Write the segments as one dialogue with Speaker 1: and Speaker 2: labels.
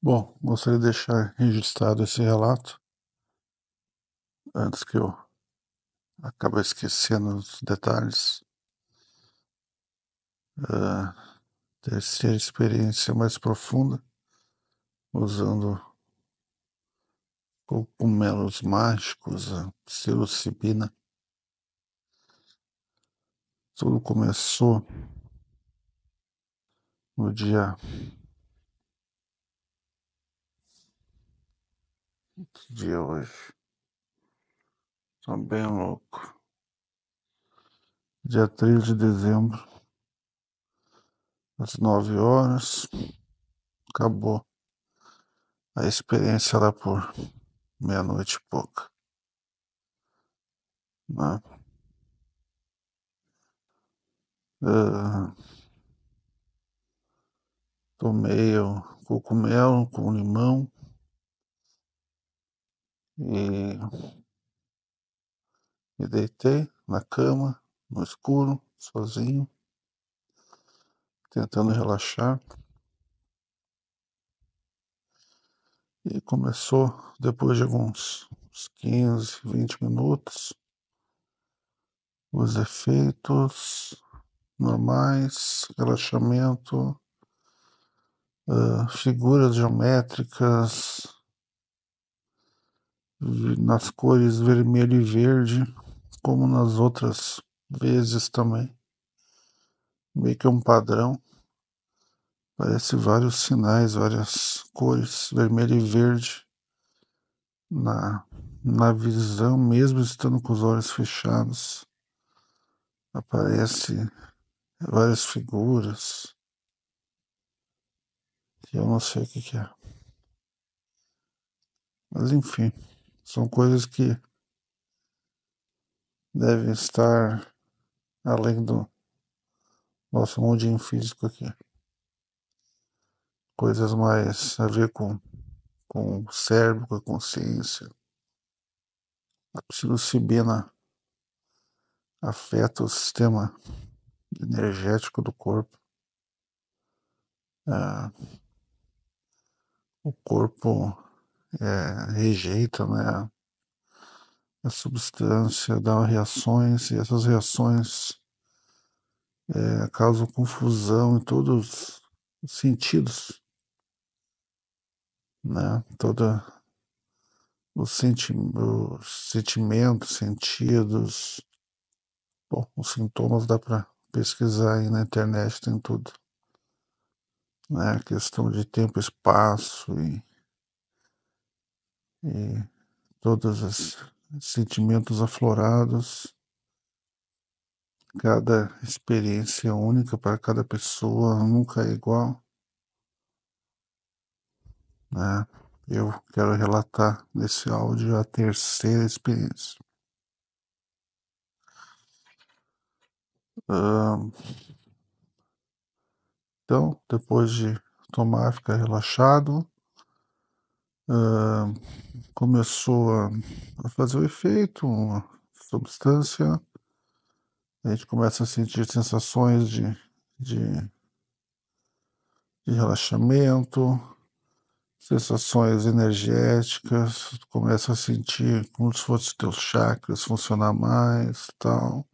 Speaker 1: Bom, gostaria de deixar registrado esse relato antes que eu acabe esquecendo os detalhes. Ter experiência mais profunda usando cogumelos mágicos, a psilocibina. Tudo começou no dia. Que dia é hoje? Tô bem louco. Dia 3 de dezembro, às 9 horas. Acabou a experiência lá por meia-noite e pouca, né? Ah, tomei o cogumelo com limão e me deitei na cama, no escuro, sozinho, tentando relaxar. E começou, depois de uns 15, 20 minutos, os efeitos normais, relaxamento, figuras geométricas nas cores vermelho e verde, como nas outras vezes também. Meio que um padrão. Parece vários sinais, várias cores, vermelho e verde, na, na visão, mesmo estando com os olhos fechados. Aparece várias figuras, que eu não sei o que é. Mas enfim, são coisas que devem estar além do nosso mundinho físico aqui. Coisas mais a ver com o cérebro, com a consciência. A psilocibina afeta o sistema energético do corpo. Ah, o corpo rejeita, né, a substância, dá reações, e essas reações causam confusão em todos os sentidos, né? Os sentimentos, sentidos. Bom, os sintomas dá para pesquisar aí na internet, tem tudo, né? Questão de tempo, espaço e todos os sentimentos aflorados. Cada experiência é única para cada pessoa, nunca é igual, né? Eu quero relatar nesse áudio a terceira experiência. Ahn, então, depois de tomar, ficar relaxado, ahn, começou a fazer o efeito, uma substância, a gente começa a sentir sensações de, de relaxamento, sensações energéticas, tu começa a sentir como se fosse teus chakras funcionar mais, tal.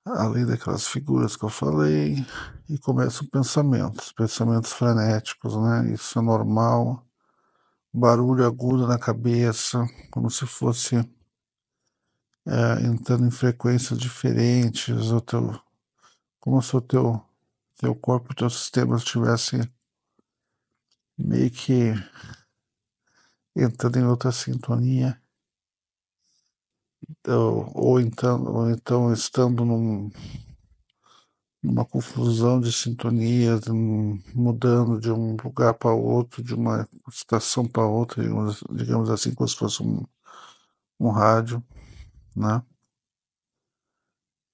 Speaker 1: Além daquelas figuras que eu falei, e começam pensamentos frenéticos, né? Isso é normal. Barulho agudo na cabeça, como se fosse entrando em frequências diferentes, como se teu corpo, teu sistema estivesse meio que entrando em outra sintonia. Ou então estando numa confusão de sintonias, mudando de um lugar para outro, de uma estação para outra, digamos assim, como se fosse um rádio, né?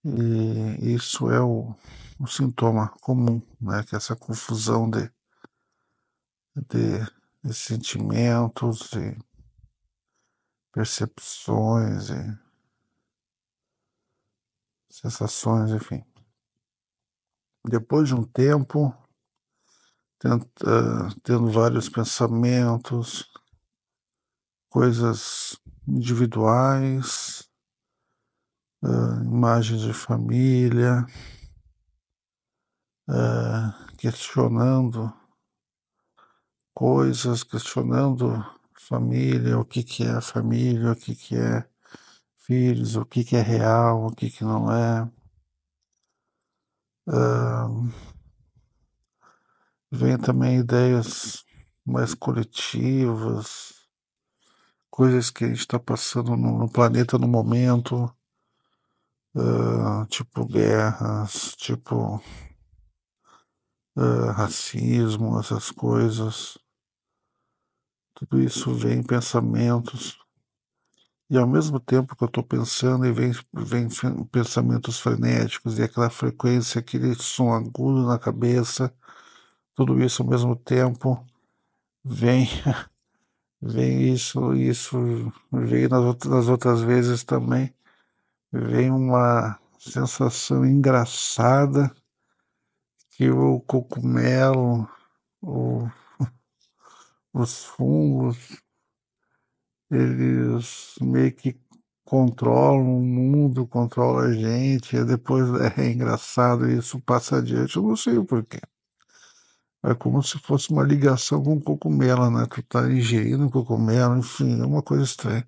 Speaker 1: E isso é o sintoma comum, né? Que é essa confusão de sentimentos, de percepções e sensações, enfim. Depois de um tempo, tendo vários pensamentos, coisas individuais, imagens de família, questionando coisas, questionando família, o que que é família, o que que é filhos, o que que é real, o que que não é. Ah, vem também ideias mais coletivas, coisas que a gente está passando no planeta no momento, tipo guerras, tipo racismo, essas coisas. Tudo isso vem em pensamentos. E ao mesmo tempo que eu estou pensando, e vem pensamentos frenéticos, e aquela frequência, aquele som agudo na cabeça, tudo isso ao mesmo tempo, vem, vem isso veio nas outras vezes também, vem uma sensação engraçada que o cogumelo, o, os fungos, eles meio que controlam o mundo, controlam a gente, e depois é engraçado, isso passa adiante, eu não sei o porquê. É como se fosse uma ligação com o cogumelo, né? Tu tá ingerindo cogumelo, enfim, é uma coisa estranha.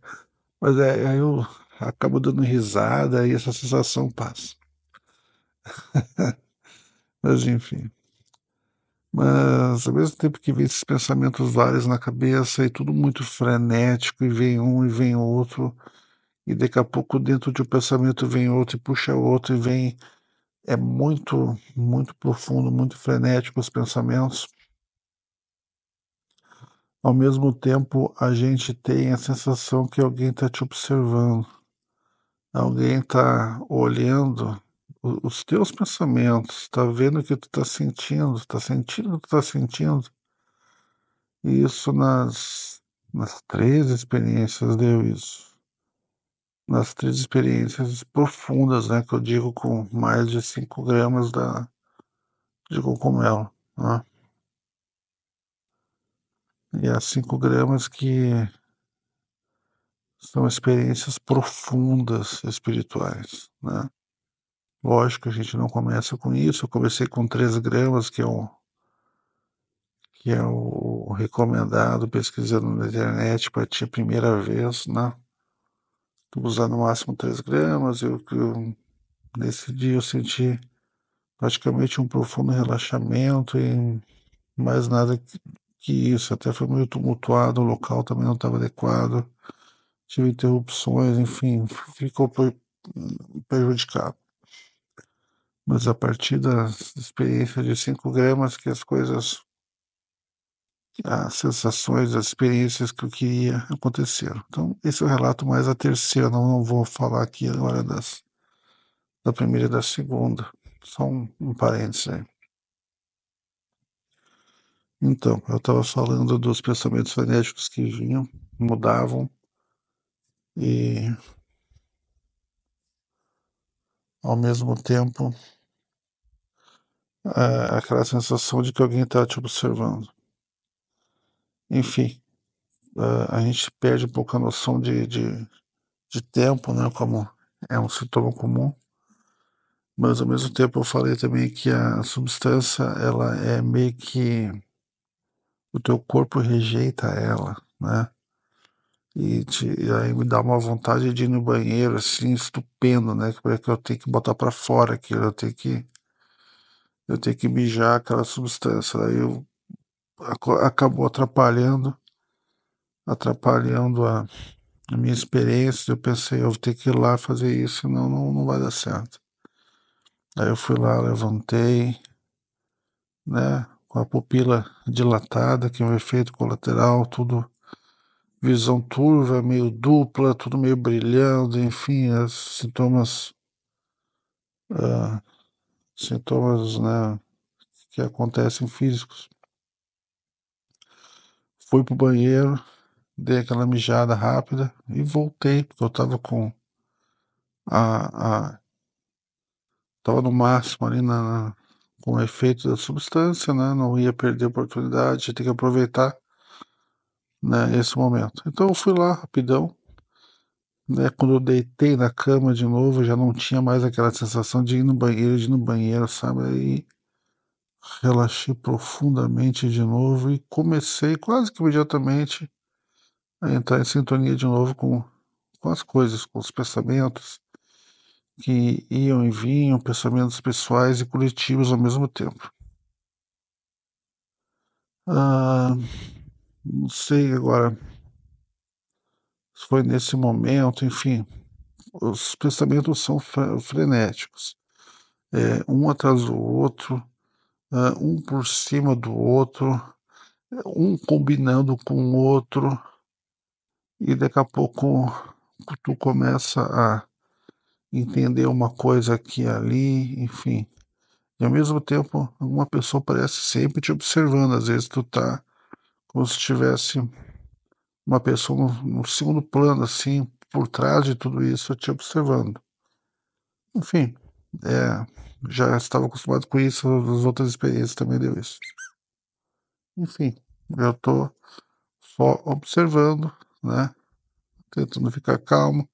Speaker 1: Mas aí eu acabo dando risada e essa sensação passa. Mas enfim. Mas ao mesmo tempo que vem esses pensamentos vários na cabeça e tudo muito frenético, e vem um e vem outro, e daqui a pouco dentro de um pensamento vem outro e puxa outro e vem. É muito, muito profundo, muito frenético os pensamentos. Ao mesmo tempo, a gente tem a sensação que alguém está te observando, alguém está olhando os teus pensamentos, está vendo o que tu está sentindo o que tu está sentindo. E isso nas três experiências deu isso. Nas três experiências profundas, né? Que eu digo com mais de 5 gramas de cogumelo, né? E as 5 gramas que são experiências profundas espirituais, né? Lógico, a gente não começa com isso. Eu comecei com 3 gramas, que é o recomendado, pesquisando na internet para ti a primeira vez, né? Estou usando no máximo 3 gramas. Nesse dia eu senti praticamente um profundo relaxamento e mais nada que isso. Até foi meio tumultuado, o local também não estava adequado. Tive interrupções, enfim, ficou prejudicado. Mas a partir das experiências de 5 gramas que as coisas, as sensações, as experiências que eu queria aconteceram. Então, esse é o relato mais a terceira, não vou falar aqui agora da primeira e da segunda. Só um parênteses aí. Então, eu estava falando dos pensamentos frenéticos que vinham, mudavam, e ao mesmo tempo aquela sensação de que alguém está te observando. Enfim, a gente perde um pouco a noção de tempo, né, como é um sintoma comum, mas ao mesmo tempo eu falei também que a substância, ela é meio que o teu corpo rejeita ela, né? E aí me dá uma vontade de ir no banheiro, assim, estupendo, né? Que eu tenho que botar para fora aquilo, eu tenho que mijar aquela substância. Aí acabou atrapalhando a minha experiência. Eu pensei, eu vou ter que ir lá fazer isso, senão não vai dar certo. Aí eu fui lá, levantei, né, com a pupila dilatada, que é um efeito colateral, tudo, visão turva, meio dupla, tudo meio brilhando, enfim, ah, sintomas, né, que acontecem físicos. Fui pro banheiro, dei aquela mijada rápida e voltei, porque eu tava a, tava no máximo ali com o efeito da substância, né, não ia perder a oportunidade, ter que aproveitar, né, esse momento. Então eu fui lá rapidão, né, quando eu deitei na cama de novo, já não tinha mais aquela sensação de ir no banheiro, de ir no banheiro, sabe, aí relaxei profundamente de novo e comecei quase que imediatamente a entrar em sintonia de novo com as coisas, com os pensamentos que iam e vinham, pensamentos pessoais e coletivos ao mesmo tempo. Ah, não sei agora se foi nesse momento, enfim, os pensamentos são frenéticos, um atrás do outro, um por cima do outro, um combinando com o outro, e daqui a pouco tu começa a entender uma coisa aqui e ali, enfim. E ao mesmo tempo, uma pessoa parece sempre te observando, às vezes tu tá como se tivesse uma pessoa no segundo plano, assim, por trás de tudo isso, te observando. Enfim, já estava acostumado com isso, as outras experiências também deu isso. Enfim, eu tô só observando, né, tentando ficar calmo.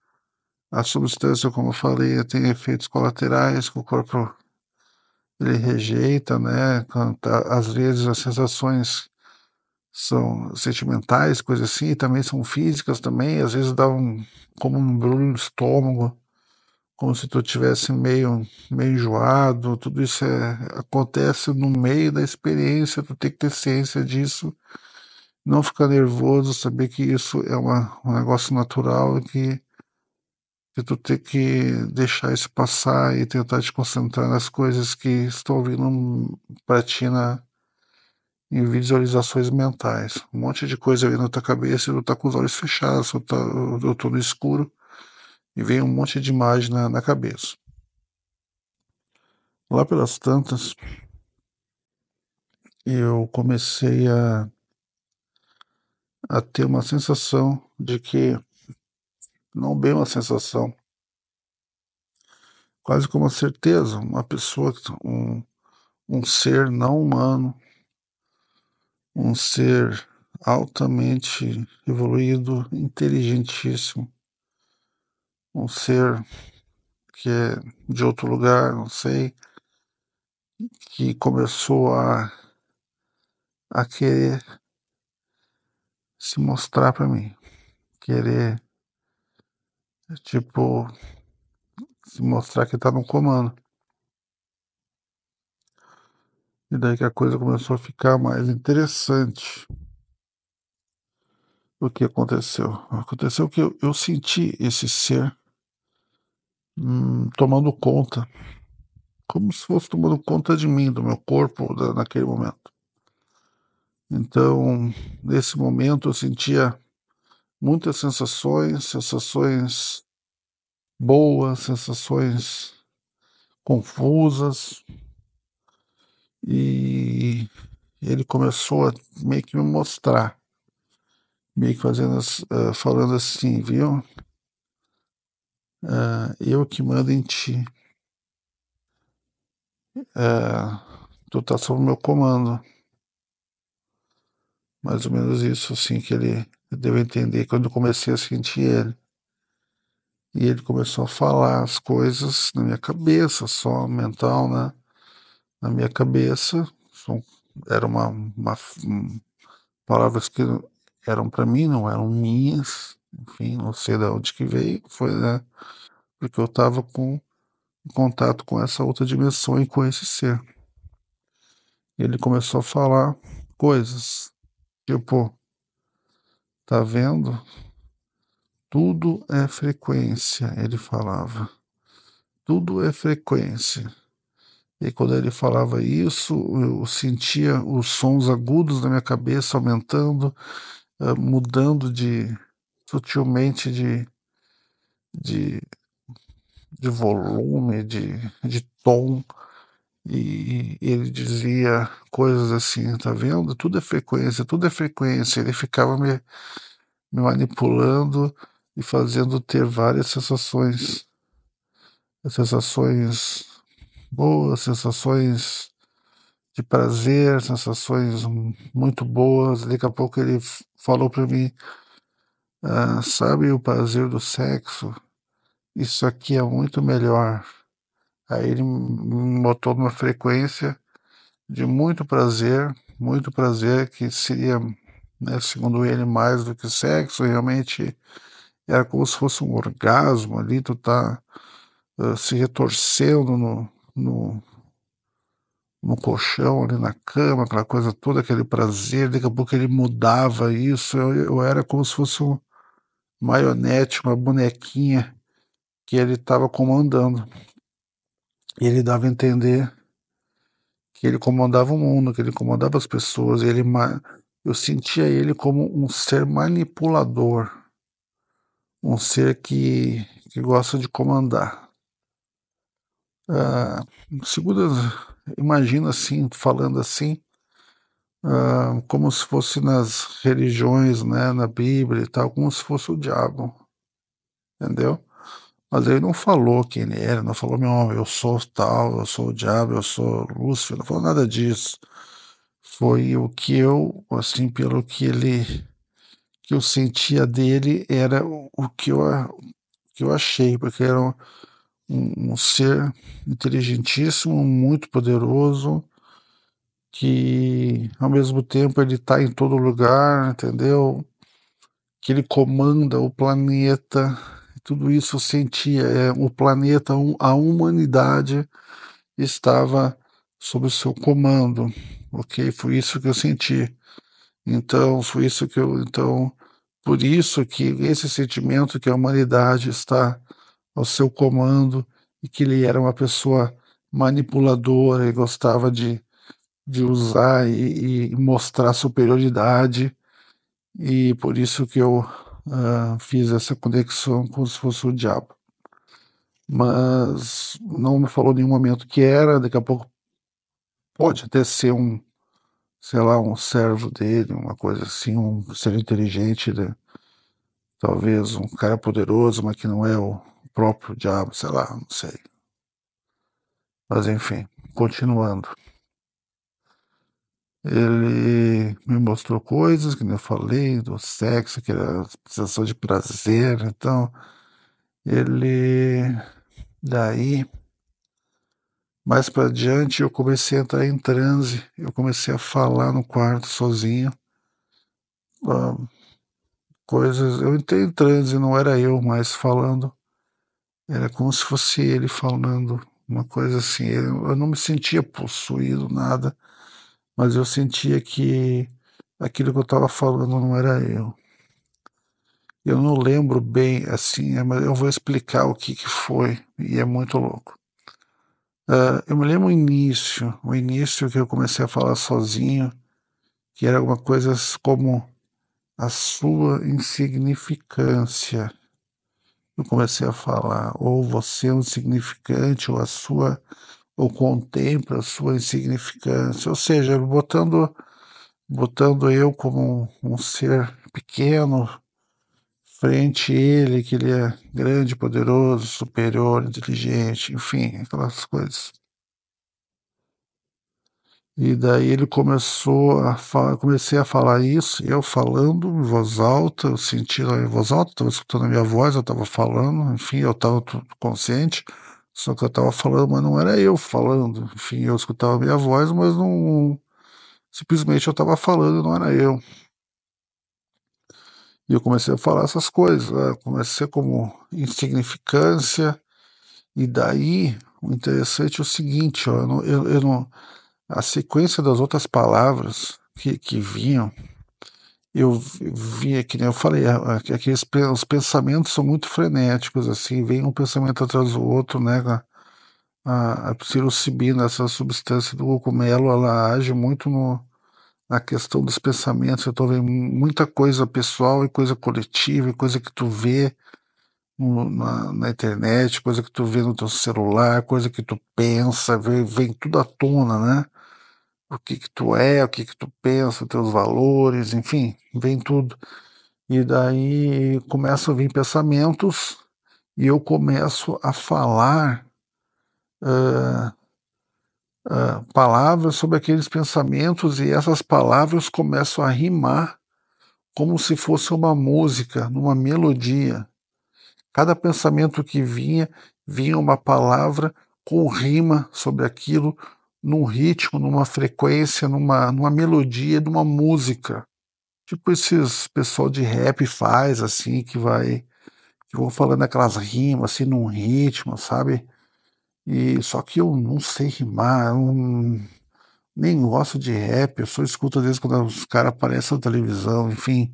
Speaker 1: A substância, como eu falei, tem efeitos colaterais que o corpo ele rejeita, né? Às vezes as sensações são sentimentais, coisas assim, e também são físicas também, às vezes dá como um barulho no estômago, como se tu tivesse meio enjoado, tudo isso acontece no meio da experiência, tu tem que ter ciência disso, não ficar nervoso, saber que isso é um negócio natural que tu tem que deixar isso passar e tentar te concentrar nas coisas que estão vindo para ti em visualizações mentais. Um monte de coisa vindo na tua cabeça e tu tá com os olhos fechados, eu tô no escuro e vem um monte de imagem na cabeça. Lá pelas tantas, eu comecei a ter uma sensação de que, não bem uma sensação, quase como uma certeza, uma pessoa, um ser não humano, um ser altamente evoluído, inteligentíssimo, um ser que é de outro lugar, não sei, que começou a querer se mostrar para mim, querer, tipo, se mostrar que tá no comando. E daí que a coisa começou a ficar mais interessante. O que aconteceu? Aconteceu que eu senti esse ser tomando conta, como se fosse tomando conta de mim, do meu corpo, naquele momento. Então, nesse momento, eu sentia muitas sensações, sensações boas, sensações confusas, e ele começou a meio que me mostrar, meio que falando assim, viu? Eu que mando em ti. Tu tá sob meu comando. Mais ou menos isso, assim, que ele deu a entender quando eu comecei a sentir ele. E ele começou a falar as coisas na minha cabeça, só mental, né? Na minha cabeça. Eram palavras que eram para mim, não eram minhas. Enfim, não sei de onde que veio. Foi, né? Porque eu estava em contato com essa outra dimensão e com esse ser. E ele começou a falar coisas. Tipo, tá vendo? Tudo é frequência, ele falava. Tudo é frequência. E quando ele falava isso, eu sentia os sons agudos na minha cabeça aumentando, mudando sutilmente de, de volume, de tom. E ele dizia coisas assim, tá vendo? Tudo é frequência, tudo é frequência. Ele ficava me manipulando e fazendo ter várias sensações boas, sensações de prazer, sensações muito boas. Daqui a pouco ele falou para mim, sabe o prazer do sexo? Isso aqui é muito melhor. Aí ele me botou numa frequência de muito prazer, que seria, né, segundo ele, mais do que sexo, realmente era como se fosse um orgasmo ali, tu tá se retorcendo no, no colchão, ali na cama, aquela coisa toda, aquele prazer, daqui a pouco ele mudava isso, eu era como se fosse um marionete, uma bonequinha que ele estava comandando. E ele dava a entender que ele comandava o mundo, que ele comandava as pessoas, eu sentia ele como um ser manipulador, um ser que gosta de comandar. Ah, segundo, imagina assim, falando assim, como se fosse nas religiões, né, na Bíblia e tal, como se fosse o diabo, entendeu? Mas ele não falou quem ele era, não falou, meu, eu sou tal, eu sou o diabo, eu sou Lúcifer, não falou nada disso. Foi o que eu, assim, pelo que eu sentia dele, era o que eu achei, porque era um ser inteligentíssimo, muito poderoso, que ao mesmo tempo ele está em todo lugar, entendeu? Que ele comanda o planeta, tudo isso eu sentia, o planeta, a humanidade estava sob o seu comando, ok? Foi isso que eu senti. Então, foi isso que eu, então, por isso que esse sentimento que a humanidade está ao seu comando e que ele era uma pessoa manipuladora e gostava de usar e mostrar superioridade, e por isso que eu fiz essa conexão como se fosse o diabo. Mas não me falou em nenhum momento que era, daqui a pouco pode até ser sei lá, um servo dele, uma coisa assim, um ser inteligente, né? Talvez um cara poderoso, mas que não é o próprio diabo, sei lá, não sei. Mas enfim, continuando. Ele me mostrou coisas que nem eu falei, do sexo, que era a sensação de prazer. Então, ele. Daí, mais para diante, eu comecei a entrar em transe. Eu comecei a falar no quarto sozinho. ah, Coisas. Eu entrei em transe, não era eu mais falando. Era como se fosse ele falando. Uma coisa assim. Eu não me sentia possuído, nada. Mas eu sentia que aquilo que eu estava falando não era eu. Eu não lembro bem, assim, mas eu vou explicar o que foi, e é muito louco. Eu me lembro o início que eu comecei a falar sozinho, que era alguma coisa como a sua insignificância. Eu comecei a falar, ou você é um insignificante, ou contempla a sua insignificância, ou seja, botando eu como um ser pequeno frente a ele, que ele é grande, poderoso, superior, inteligente, enfim, aquelas coisas. E daí ele começou a falar, comecei a falar isso, eu falando em voz alta, eu senti em voz alta, estava escutando a minha voz, eu estava falando, enfim, eu estava consciente, só que eu estava falando, mas não era eu falando, enfim, eu escutava a minha voz, mas não, simplesmente eu estava falando, não era eu. E eu comecei a falar essas coisas, comecei como insignificância, e daí o interessante é o seguinte, ó, eu não, a sequência das outras palavras que vinham, eu via, que nem eu falei, os pensamentos são muito frenéticos, assim, vem um pensamento atrás do outro, né? A psilocibina, essa substância do cogumelo, ela age muito na questão dos pensamentos. Eu estou vendo muita coisa pessoal e coisa coletiva, e coisa que tu vê na internet, coisa que tu vê no teu celular, coisa que tu pensa, vem tudo à tona, né? O que que tu é, o que que tu pensa, os teus valores, enfim, vem tudo. E daí começam a vir pensamentos e eu começo a falar palavras sobre aqueles pensamentos e essas palavras começam a rimar como se fosse uma música, numa melodia. Cada pensamento que vinha, vinha uma palavra com rima sobre aquilo, num ritmo, numa frequência, numa melodia de uma música. Tipo esses pessoal de rap faz, assim, que vão falando aquelas rimas, assim, num ritmo, sabe? E só que eu não sei rimar, eu nem gosto de rap, eu só escuto às vezes quando os caras aparecem na televisão, enfim.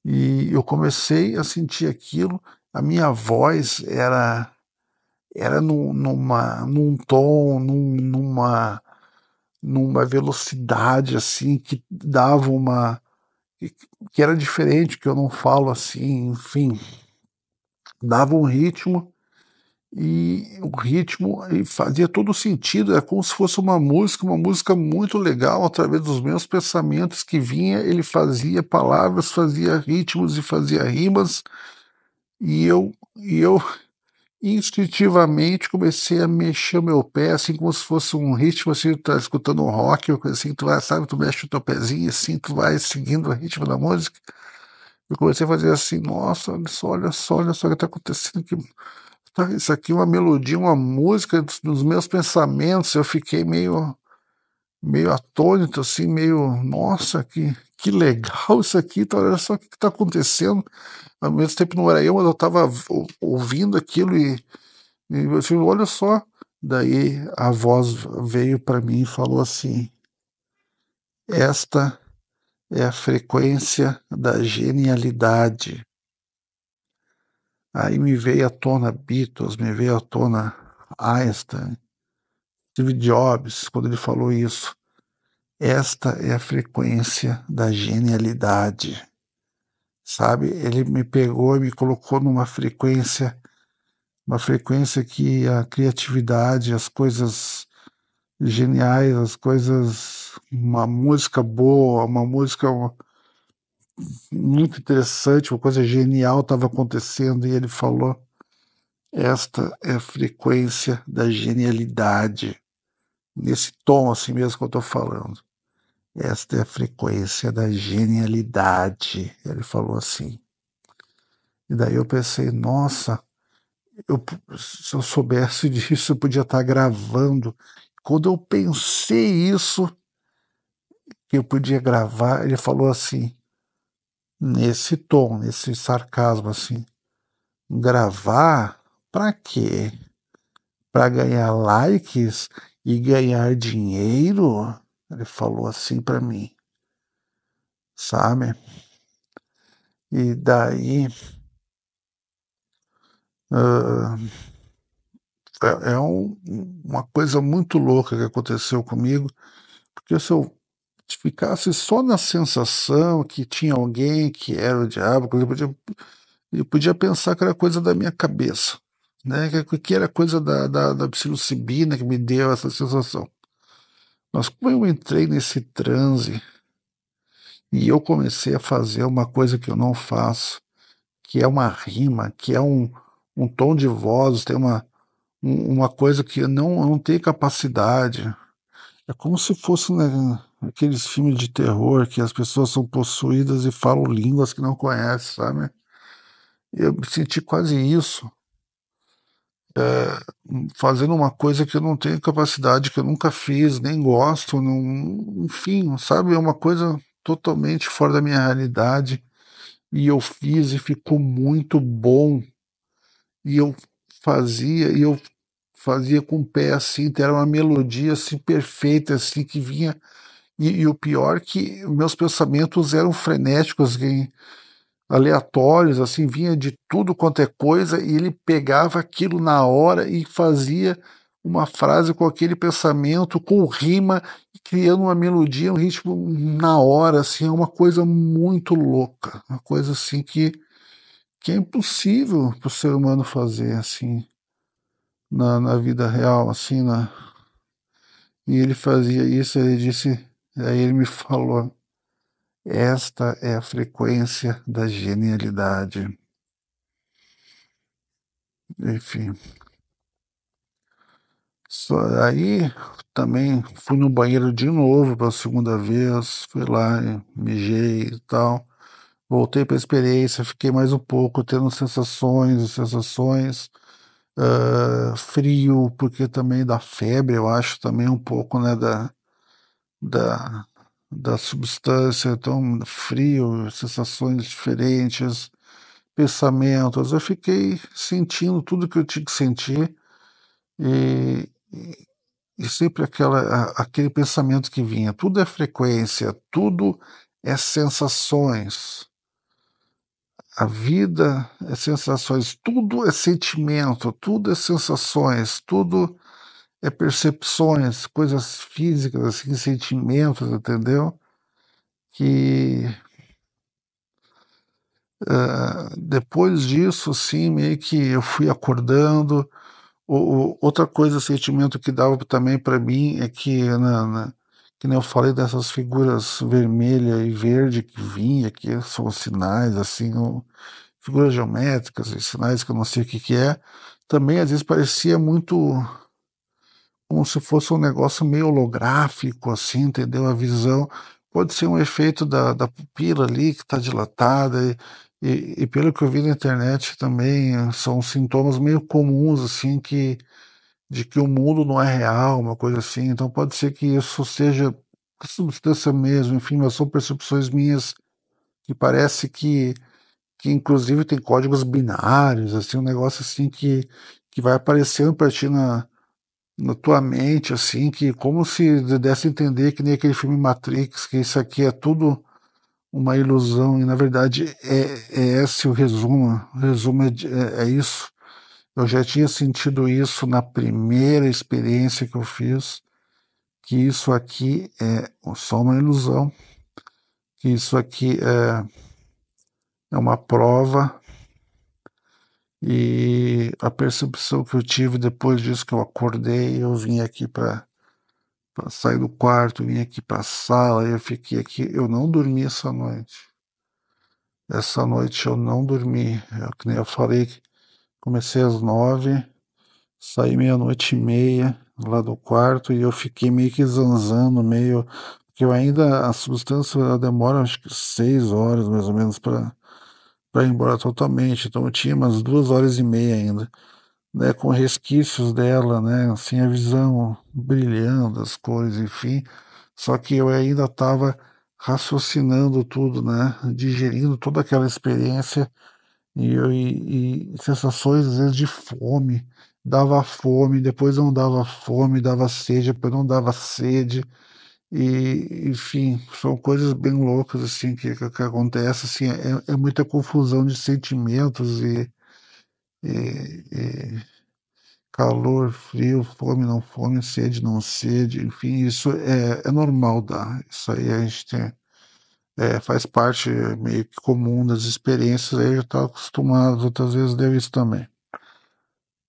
Speaker 1: E eu comecei a sentir aquilo, a minha voz era num tom, numa velocidade assim que dava que, que era diferente, que eu não falo assim, enfim, dava um ritmo e o ritmo fazia todo sentido, é como se fosse uma música muito legal, através dos meus pensamentos que vinha, ele fazia palavras, fazia ritmos e fazia rimas, e eu instintivamente comecei a mexer o meu pé, assim como se fosse um ritmo, assim, tu tá escutando um rock, uma coisa assim, tu vai, sabe, tu mexe o teu pezinho, assim, tu vai seguindo o ritmo da música. Eu comecei a fazer assim, nossa, olha só o que tá acontecendo aqui. Tá, isso aqui é uma melodia, uma música dos meus pensamentos. Eu fiquei meio atônito, assim, meio, nossa, que legal isso aqui, tá, olha só o que tá acontecendo. Ao mesmo tempo não era eu, mas eu estava ouvindo aquilo e eu disse, olha só. Daí a voz veio para mim e falou assim: esta é a frequência da genialidade. Aí me veio à tona Beatles, me veio à tona Einstein, Steve Jobs, quando ele falou isso. Esta é a frequência da genialidade. Sabe? Ele me pegou e me colocou numa frequência, uma frequência que a criatividade, as coisas geniais, as coisas, uma música boa, uma música muito interessante, uma coisa genial estava acontecendo e ele falou: esta é a frequência da genialidade, nesse tom assim mesmo que eu estou falando. Esta é a frequência da genialidade. Ele falou assim. E daí eu pensei, nossa, eu, se eu soubesse disso, eu podia estar gravando. Quando eu pensei isso, que eu podia gravar, ele falou assim, nesse tom, nesse sarcasmo assim, gravar para quê? Para ganhar likes e ganhar dinheiro? Ele falou assim para mim, sabe? E daí uh, uma coisa muito louca que aconteceu comigo, porque se eu ficasse só na sensação que tinha alguém que era o diabo, eu podia pensar que era coisa da minha cabeça, né? Que era coisa da psilocibina que me deu essa sensação. Mas como eu entrei nesse transe e eu comecei a fazer uma coisa que eu não faço, que é uma rima, que é um tom de voz, tem uma coisa que eu não tenho capacidade. É como se fosse, né, aqueles filmes de terror que as pessoas são possuídas e falam línguas que não conhecem, sabe? Eu me senti quase isso, fazendo uma coisa que eu não tenho capacidade, que eu nunca fiz, nem gosto, não, enfim, sabe? É uma coisa totalmente fora da minha realidade. E eu fiz e ficou muito bom. E e eu fazia com o pé assim, era uma melodia assim perfeita, assim, que vinha. E o pior que meus pensamentos eram frenéticos, assim, aleatórios, assim, vinha de tudo quanto é coisa, e ele pegava aquilo na hora e fazia uma frase com aquele pensamento, com rima, criando uma melodia, um ritmo na hora, assim, é uma coisa muito louca, uma coisa assim que é impossível para o ser humano fazer, assim, na vida real, assim, e ele fazia isso, ele disse, aí ele me falou, esta é a frequência da genialidade. Enfim, Aí também fui no banheiro de novo pela segunda vez, fui lá, mijei e tal. Voltei para a experiência, fiquei mais um pouco tendo sensações e sensações. Frio, porque também da febre, eu acho também um pouco, né, da, da substância, então frio, sensações diferentes, pensamentos. Eu fiquei sentindo tudo que eu tinha que sentir e, e sempre aquele pensamento que vinha. Tudo é frequência, tudo é sensações. A vida é sensações, tudo é sentimento, tudo é sensações, tudo é percepções, coisas físicas, assim, sentimentos, entendeu? Que depois disso, assim, meio que eu fui acordando. Outra coisa, sentimento que dava também para mim é que, que nem eu falei dessas figuras vermelha e verde que vinha, que são sinais, assim, figuras geométricas e sinais que eu não sei o que que é, também às vezes parecia muito como se fosse um negócio meio holográfico, assim, entendeu? A visão pode ser um efeito da pupila ali que está dilatada, e pelo que eu vi na internet também são sintomas meio comuns, assim, de que o mundo não é real, uma coisa assim. Então pode ser que isso seja substância mesmo, enfim, mas são percepções minhas que parece que inclusive tem códigos binários, assim, um negócio assim que vai aparecendo para ti na tua mente, assim, que como se desse a entender que nem aquele filme Matrix, que isso aqui é tudo uma ilusão, e na verdade é esse o resumo é isso. Eu já tinha sentido isso na primeira experiência que eu fiz, que isso aqui é só uma ilusão, que isso aqui é uma prova, e a percepção que eu tive depois disso que eu acordei, eu vim aqui para sair do quarto, vim aqui para a sala, eu fiquei aqui, eu não dormi essa noite. Essa noite eu não dormi, que nem eu falei, comecei às 9, saí meia-noite e meia lá do quarto e eu fiquei meio que zanzando, meio. Porque eu ainda, a substância ela demora acho que 6 horas mais ou menos para ir embora totalmente. Então eu tinha umas 2 horas e meia ainda, né, com resquícios dela, né, assim, a visão brilhando, as cores, enfim. Só que eu ainda estava raciocinando tudo, né, digerindo toda aquela experiência e sensações às vezes de fome. Dava fome, depois não dava fome, dava sede, depois não dava sede. E, enfim, são coisas bem loucas assim que acontece, assim, é muita confusão de sentimentos e calor, frio, fome, não fome, sede, não sede, enfim, isso é normal, tá? Isso aí a gente tem, faz parte meio que comum das experiências, aí já está acostumado, outras vezes deu isso também.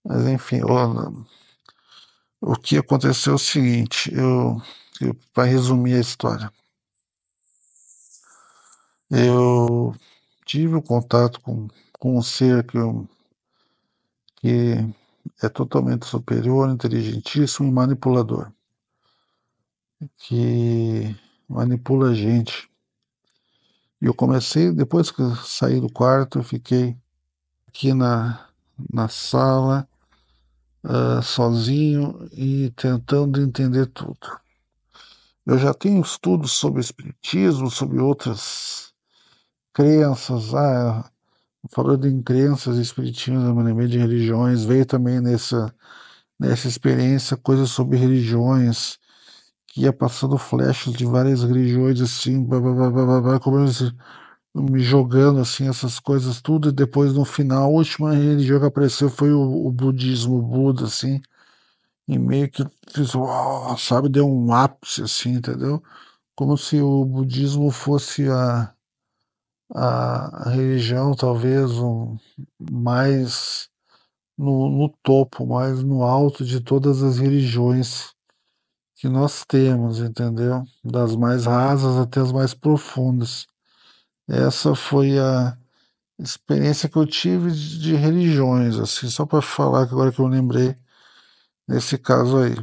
Speaker 1: Mas enfim, o que aconteceu é o seguinte, para resumir a história, eu tive o contato com um ser que é totalmente superior, inteligentíssimo e manipulador, que manipula a gente. E eu comecei, depois que eu saí do quarto, eu fiquei aqui na sala, sozinho e tentando entender tudo. Eu já tenho estudos sobre espiritismo, sobre outras crenças. Falando em crenças e espiritismo, eu me lembrei de religiões, veio também nessa experiência coisas sobre religiões, que ia passando flechas de várias religiões, assim, como eles me jogando assim essas coisas tudo, e depois no final a última religião que apareceu foi o budismo, o Buda, assim, e meio que fiz, uau, sabe, deu um ápice assim, entendeu? Como se o budismo fosse a religião talvez mais no topo, mais no alto de todas as religiões que nós temos, entendeu? Das mais rasas até as mais profundas. Essa foi a experiência que eu tive de religiões, assim, só para falar que agora que eu lembrei, nesse caso aí.